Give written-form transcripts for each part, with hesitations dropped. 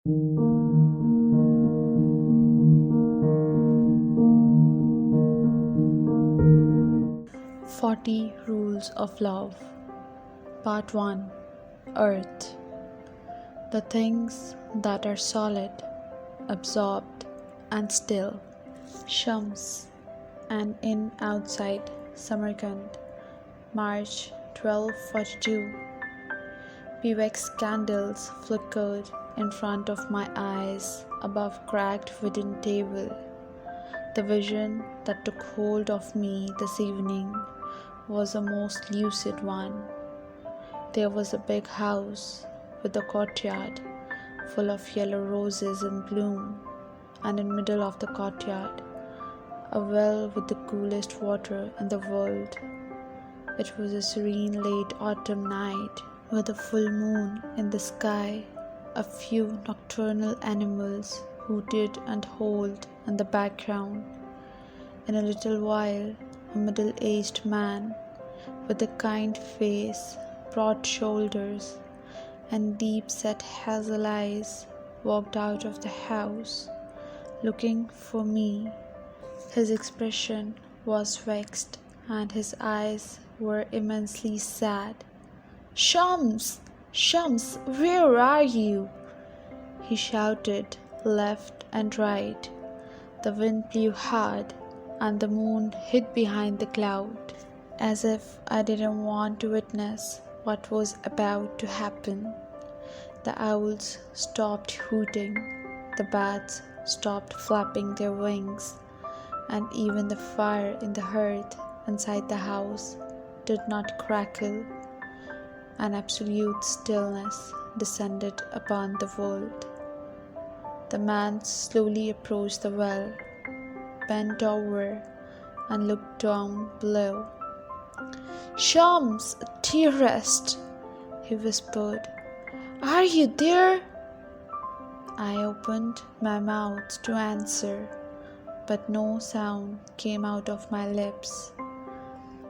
40 Rules of Love. Part 1. Earth. The things that are solid, absorbed, and still. Shams. And in outside Samarkand, March 1242. Bewex candles flickered in front of my eyes above cracked wooden table. The vision that took hold of me this evening was a most lucid one. There was a big house with a courtyard full of yellow roses in bloom, and in middle of the courtyard, a well with the coolest water in the world. It was a serene late autumn night with a full moon in the sky. A few nocturnal animals hooted and howled in the background. In a little while, a middle-aged man with a kind face, broad shoulders, and deep-set hazel eyes walked out of the house, looking for me. His expression was vexed, and his eyes were immensely sad. "Shams! Shams, where are you?" he shouted left and right. The wind blew hard, and the moon hid behind the cloud, as if I didn't want to witness what was about to happen. The owls stopped hooting, the bats stopped flapping their wings, and even the fire in the hearth inside the house did not crackle. An absolute stillness descended upon the world. The man slowly approached the well, bent over, and looked down below. "Shams, dearest," he whispered, "are you there?" I opened my mouth to answer, but no sound came out of my lips.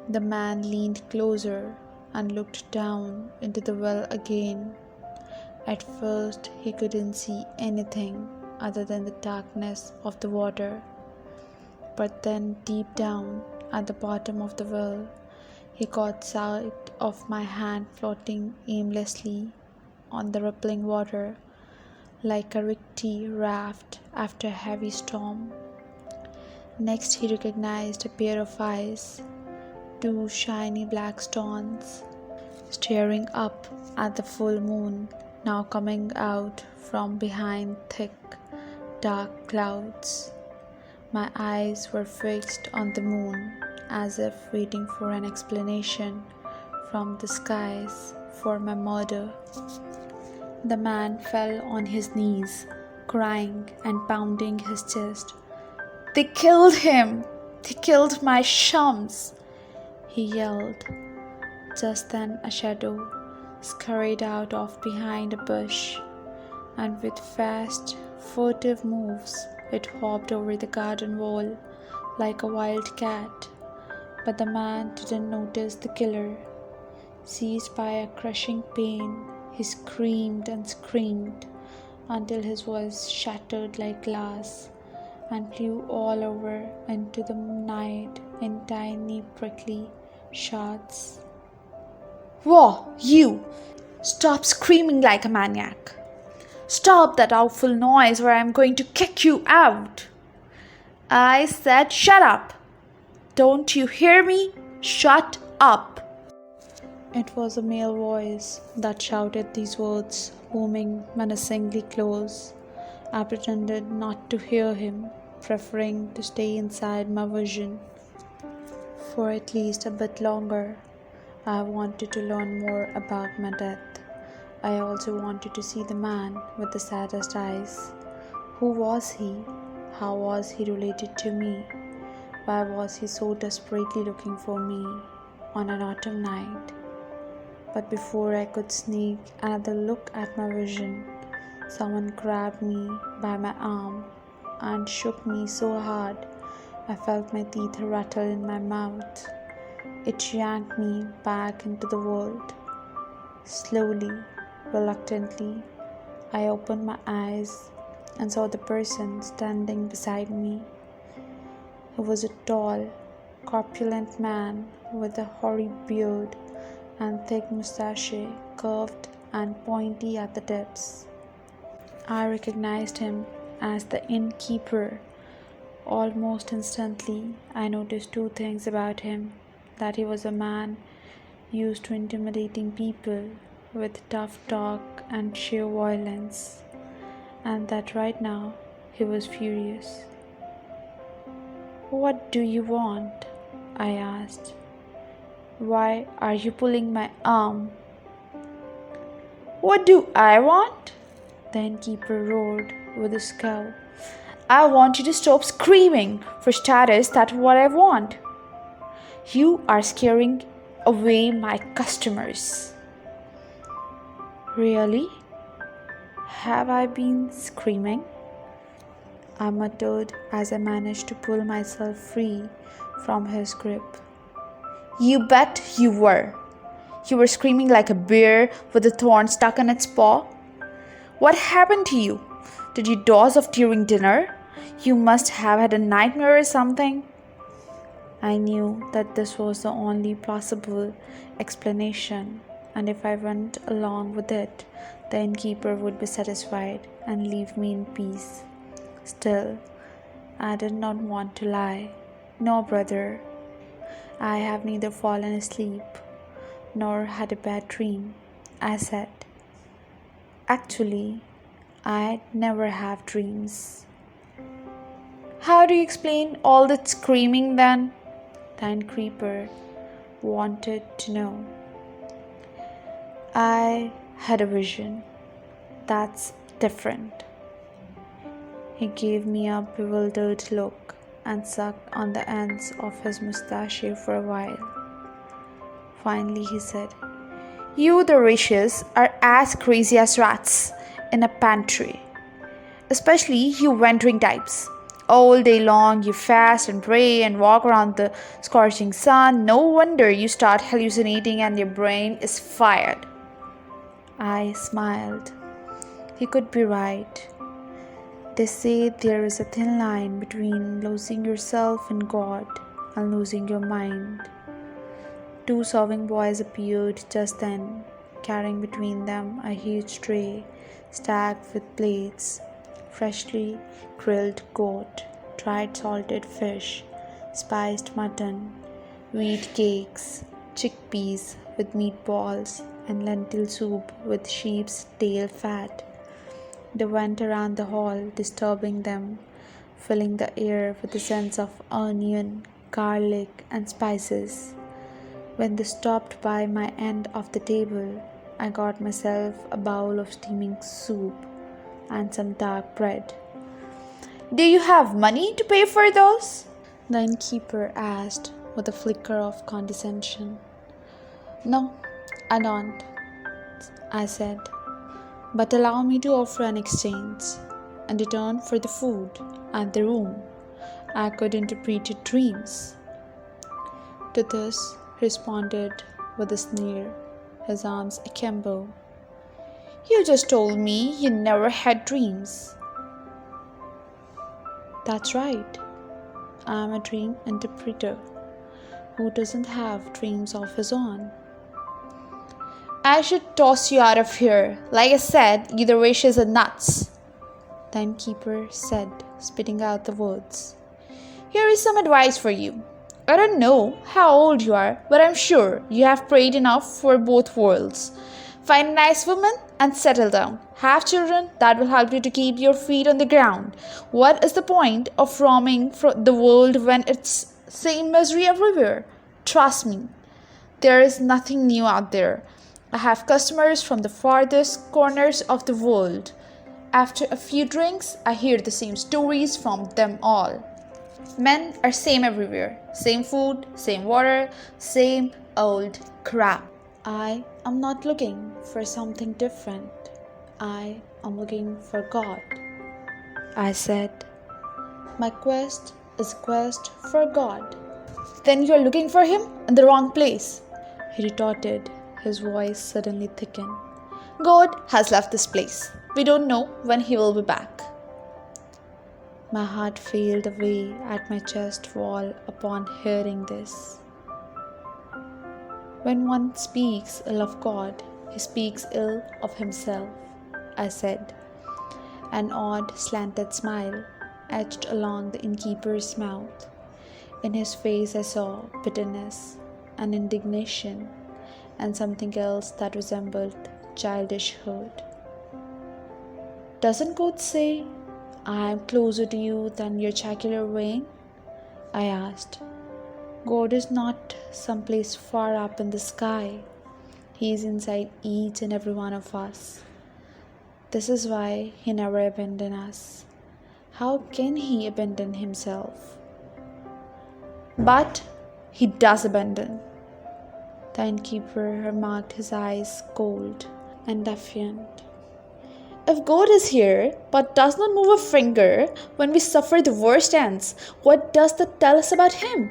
The man leaned closer and looked down into the well again. At first he couldn't see anything other than the darkness of the water. But then deep down at the bottom of the well, he caught sight of my hand floating aimlessly on the rippling water like a rickety raft after a heavy storm. Next he recognized a pair of eyes, two shiny black stones, staring up at the full moon now coming out from behind thick, dark clouds. My eyes were fixed on the moon, as if waiting for an explanation from the skies for my murder. The man fell on his knees, crying and pounding his chest. "They killed him! They killed my Shams!" he yelled. Just then a shadow scurried out of behind a bush, and with fast, furtive moves, it hopped over the garden wall like a wild cat. But the man didn't notice the killer. Seized by a crushing pain, he screamed and screamed until his voice shattered like glass and flew all over into the night in tiny prickly shots. "Whoa, you! Stop screaming like a maniac! Stop that awful noise or I'm going to kick you out!" I said, "Shut up! Don't you hear me? Shut up!" It was a male voice that shouted these words, booming menacingly close. I pretended not to hear him, preferring to stay inside my vision. For at least a bit longer, I wanted to learn more about my death. I also wanted to see the man with the saddest eyes. Who was he? How was he related to me? Why was he so desperately looking for me on an autumn night? But before I could sneak another look at my vision, someone grabbed me by my arm and shook me so hard I felt my teeth rattle in my mouth. It yanked me back into the world. Slowly, reluctantly, I opened my eyes and saw the person standing beside me. He was a tall, corpulent man with a hoary beard and thick moustache, curved and pointy at the tips. I recognized him as the innkeeper. Almost instantly, I noticed two things about him: that he was a man used to intimidating people with tough talk and sheer violence, and that right now he was furious. "What do you want?" I asked. "Why are you pulling my arm?" "What do I want?" the innkeeper roared with a scowl. "I want you to stop screaming. For starters, that's what I want. You are scaring away my customers." "Really? Have I been screaming?" I muttered as I managed to pull myself free from his grip. "You bet you were. You were screaming like a bear with a thorn stuck in its paw. What happened to you? Did you doze off during dinner? You must have had a nightmare or something." I knew that this was the only plausible explanation, and if I went along with it, the innkeeper would be satisfied and leave me in peace. Still, I did not want to lie. "No, brother, I have neither fallen asleep nor had a bad dream," I said. "Actually, I never have dreams." "How do you explain all that screaming then?" the innkeeper wanted to know. "I had a vision. That's different." He gave me a bewildered look and sucked on the ends of his moustache for a while. Finally he said, "You Dervishes are as crazy as rats in a pantry. Especially you wandering types. All day long you fast and pray and walk around the scorching sun. No wonder you start hallucinating and your brain is fired." I smiled. He could be right. They say there is a thin line between losing yourself in God and losing your mind. Two serving boys appeared just then, carrying between them a huge tray stacked with plates, freshly grilled goat, dried salted fish, spiced mutton, wheat cakes, chickpeas with meatballs, and lentil soup with sheep's tail fat. They went around the hall, disturbing them, filling the air with the scents of onion, garlic, and spices. When they stopped by my end of the table, I got myself a bowl of steaming soup and some dark bread. "Do you have money to pay for those?" the innkeeper asked with a flicker of condescension. "No, I don't," I said. "But allow me to offer an exchange. In return for the food and the room, I could interpret your dreams." To this, he responded with a sneer, his arms akimbo. "You just told me you never had dreams." "That's right. I'm a dream interpreter. Who doesn't have dreams of his own?" "I should toss you out of here. Like I said, you Dervishes are nuts," the innkeeper said, spitting out the words. "Here is some advice for you. I don't know how old you are, but I'm sure you have prayed enough for both worlds. Find a nice woman and settle down. Have children that will help you to keep your feet on the ground. What is the point of roaming the world when it's same misery everywhere? Trust me, there is nothing new out there. I have customers from the farthest corners of the world. After a few drinks, I hear the same stories from them all. Men are same everywhere. Same food, same water, same old crap. I am not looking for something different. I am looking for God," I said. "My quest is a quest for God." "Then you are looking for him in the wrong place," he retorted, his voice suddenly thickened. "God has left this place. We don't know when he will be back." My heart failed away at my chest wall upon hearing this. "When one speaks ill of God, he speaks ill of himself," I said. An odd slanted smile edged along the innkeeper's mouth. In his face I saw bitterness and indignation and something else that resembled childishhood. "Doesn't God say, 'I am closer to you than your jocular vein'?" I asked. "God is not someplace far up in the sky. He is inside each and every one of us. This is why He never abandoned us. How can He abandon Himself?" "But He does abandon," the innkeeper remarked, his eyes cold and defiant. "If God is here but does not move a finger when we suffer the worst ends, what does that tell us about Him?"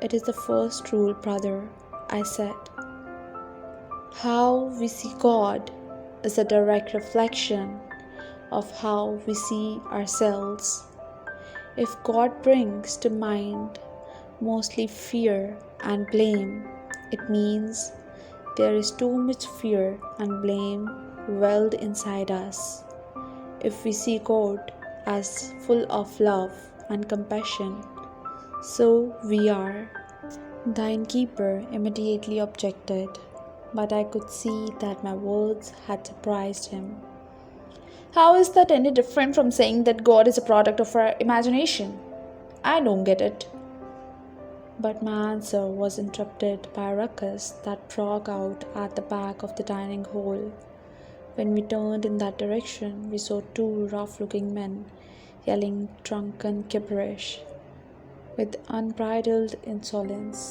"It is the first rule, brother," I said. How we see God is a direct reflection of how we see ourselves. If God brings to mind mostly fear and blame, it means there is too much fear and blame welled inside us. If we see God as full of love and compassion, so we are. The innkeeper immediately objected, but I could see that my words had surprised him. "How is that any different from saying that God is a product of our imagination? I don't get it." But my answer was interrupted by a ruckus that broke out at the back of the dining hall. When we turned in that direction, we saw two rough-looking men yelling drunken gibberish with unbridled insolence.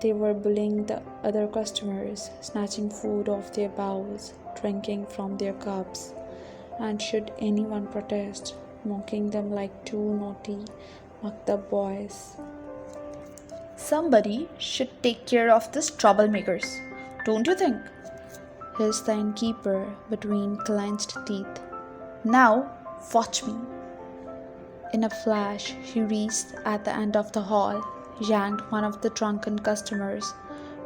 They were bullying the other customers, snatching food off their bowls, drinking from their cups, and should anyone protest, mocking them like two naughty, mucked-up boys. "Somebody should take care of these troublemakers, don't you think?" hissed the innkeeper between clenched teeth. "Now, watch me." In a flash, he reached at the end of the hall, yanked one of the drunken customers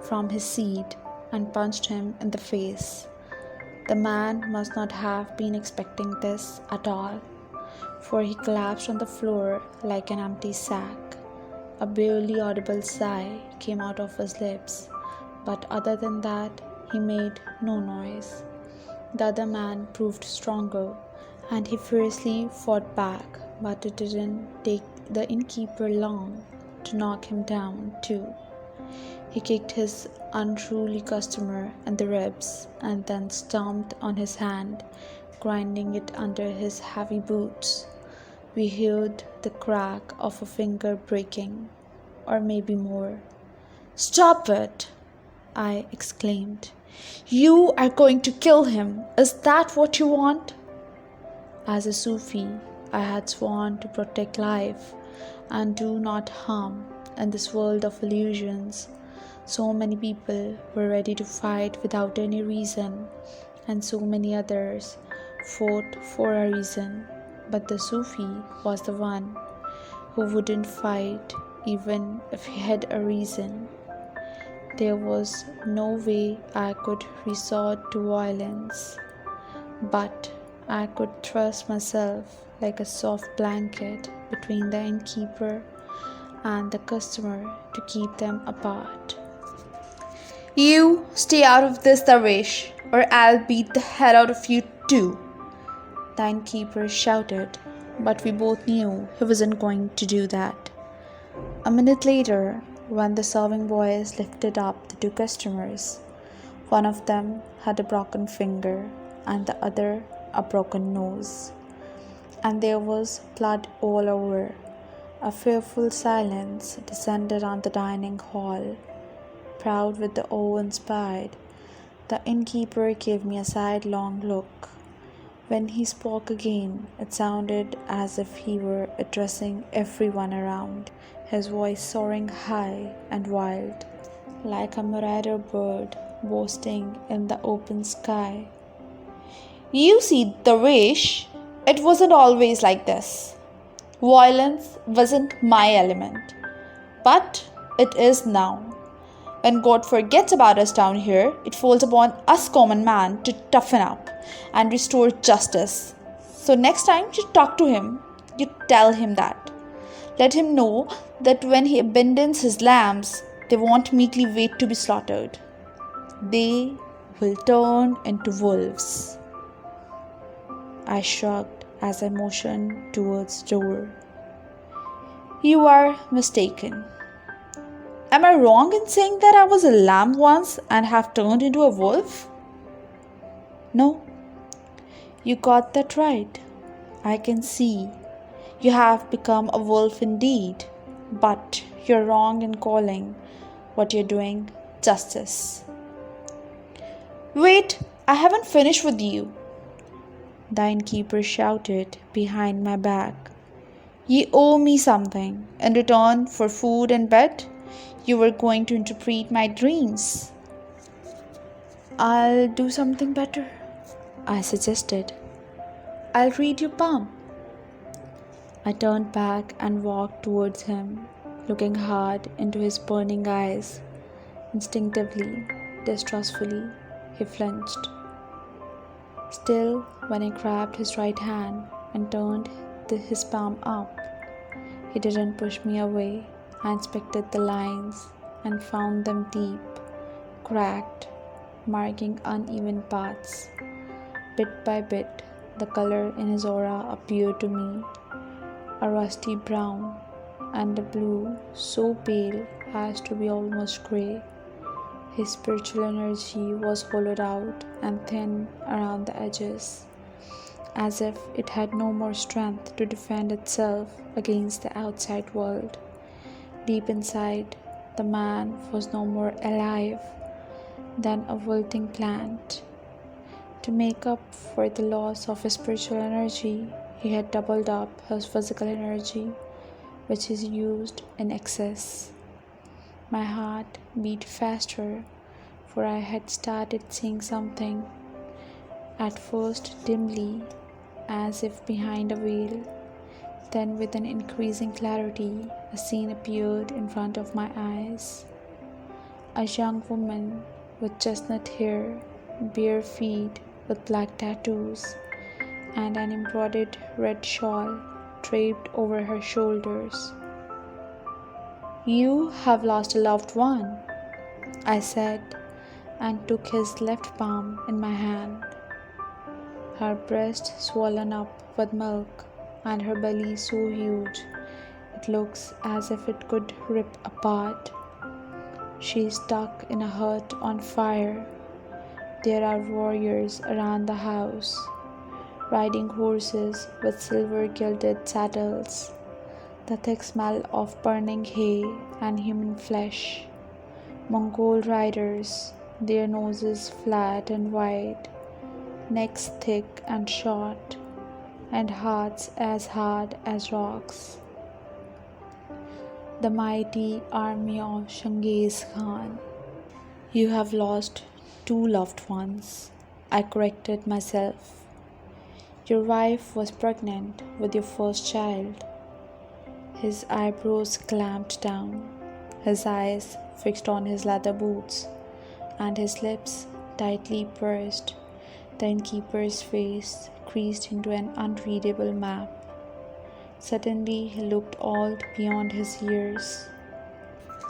from his seat, and punched him in the face. The man must not have been expecting this at all, for he collapsed on the floor like an empty sack. A barely audible sigh came out of his lips, but other than that, he made no noise. The other man proved stronger, and he fiercely fought back, but it didn't take the innkeeper long to knock him down too. He kicked his unruly customer in the ribs and then stomped on his hand, grinding it under his heavy boots. We heard the crack of a finger breaking, or maybe more. "Stop it!" I exclaimed. "You are going to kill him. Is that what you want?" As a Sufi, I had sworn to protect life and do not harm in this world of illusions. So many people were ready to fight without any reason, and so many others fought for a reason. But the Sufi was the one who wouldn't fight even if he had a reason. There was no way I could resort to violence, but I could thrust myself like a soft blanket between the innkeeper and the customer to keep them apart. "You stay out of this, Darwish, or I'll beat the hell out of you too," the innkeeper shouted, but we both knew he wasn't going to do that. A minute later, when the serving boys lifted up the two customers, one of them had a broken finger and the other a broken nose, and there was blood all over. A fearful silence descended on the dining hall. Proud with the awe-inspired, the innkeeper gave me a sidelong look. When he spoke again, it sounded as if he were addressing everyone around, his voice soaring high and wild, like a marauder bird boasting in the open sky. You see, Darwish, it wasn't always like this. Violence wasn't my element, but it is now. When God forgets about us down here, it falls upon us common man to toughen up and restore justice. So next time you talk to him, you tell him that. Let him know that when he abandons his lambs, they won't meekly wait to be slaughtered. They will turn into wolves. I shrugged as I motioned towards the door. You are mistaken. Am I wrong in saying that I was a lamb once and have turned into a wolf? No, you got that right. I can see. You have become a wolf indeed, but you're wrong in calling what you're doing justice. Wait, I haven't finished with you, the innkeeper shouted behind my back. You owe me something. In return for food and bed, you were going to interpret my dreams. I'll do something better, I suggested. I'll read your palm. I turned back and walked towards him, looking hard into his burning eyes. Instinctively, distrustfully, he flinched. Still, when I grabbed his right hand and turned his palm up, he didn't push me away. I inspected the lines and found them deep, cracked, marking uneven paths. Bit by bit, the color in his aura appeared to me, a rusty brown and a blue so pale as to be almost grey. His spiritual energy was hollowed out and thin around the edges, as if it had no more strength to defend itself against the outside world. Deep inside, the man was no more alive than a wilting plant. To make up for the loss of his spiritual energy, he had doubled up his physical energy, which is used in excess. My heart beat faster, for I had started seeing something, at first dimly, as if behind a veil. Then with an increasing clarity, a scene appeared in front of my eyes. A young woman with chestnut hair, bare feet with black tattoos, and an embroidered red shawl draped over her shoulders. You have lost a loved one, I said, and took his left palm in my hand. Her breast swollen up with milk, and her belly so huge it looks as if it could rip apart. She is stuck in a hut on fire. There are warriors around the house, riding horses with silver-gilded saddles. The thick smell of burning hay and human flesh. Mongol riders, their noses flat and wide, necks thick and short, and hearts as hard as rocks. The mighty army of Genghis Khan. You have lost 2 loved ones, I corrected myself. Your wife was pregnant with your first child. His eyebrows clamped down, his eyes fixed on his leather boots, and his lips tightly pursed. The innkeeper's face creased into an unreadable map. Suddenly he looked old beyond his years.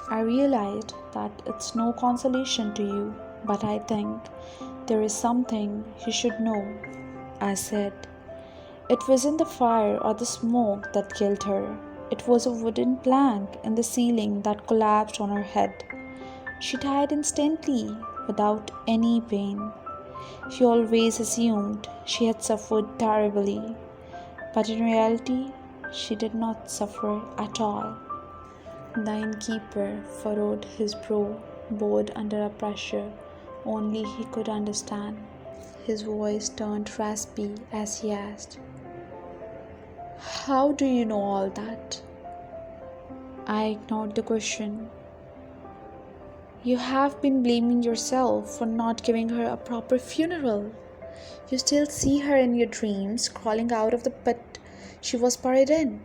I realized that it's no consolation to you, but I think there is something you should know, I said. It wasn't the fire or the smoke that killed her. It was a wooden plank in the ceiling that collapsed on her head. She died instantly, without any pain. She always assumed she had suffered terribly, but in reality, she did not suffer at all. The innkeeper furrowed his brow, bowed under a pressure only he could understand. His voice turned raspy as he asked, "How do you know all that?" I ignored the question. "You have been blaming yourself for not giving her a proper funeral," You still see her in your dreams, crawling out of the pit she was buried in.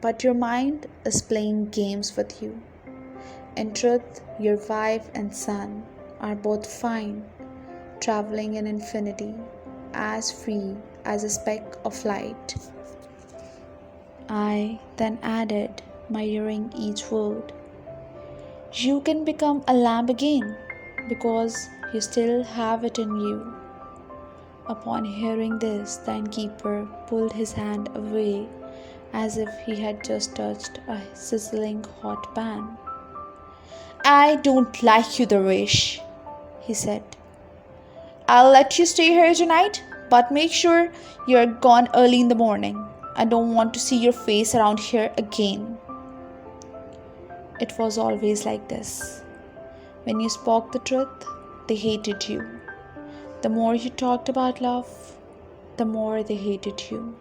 But your mind is playing games with you. In truth, your wife and son are both fine, traveling in infinity, as free as a speck of light. I then added, mirroring each word, you can become a lamb again because you still have it in you. Upon hearing this, the innkeeper pulled his hand away as if he had just touched a sizzling hot pan. I don't like you, Darwish, he said. I'll let you stay here tonight, but make sure you're gone early in the morning. I don't want to see your face around here again. It was always like this. When you spoke the truth, they hated you. The more you talked about love, the more they hated you.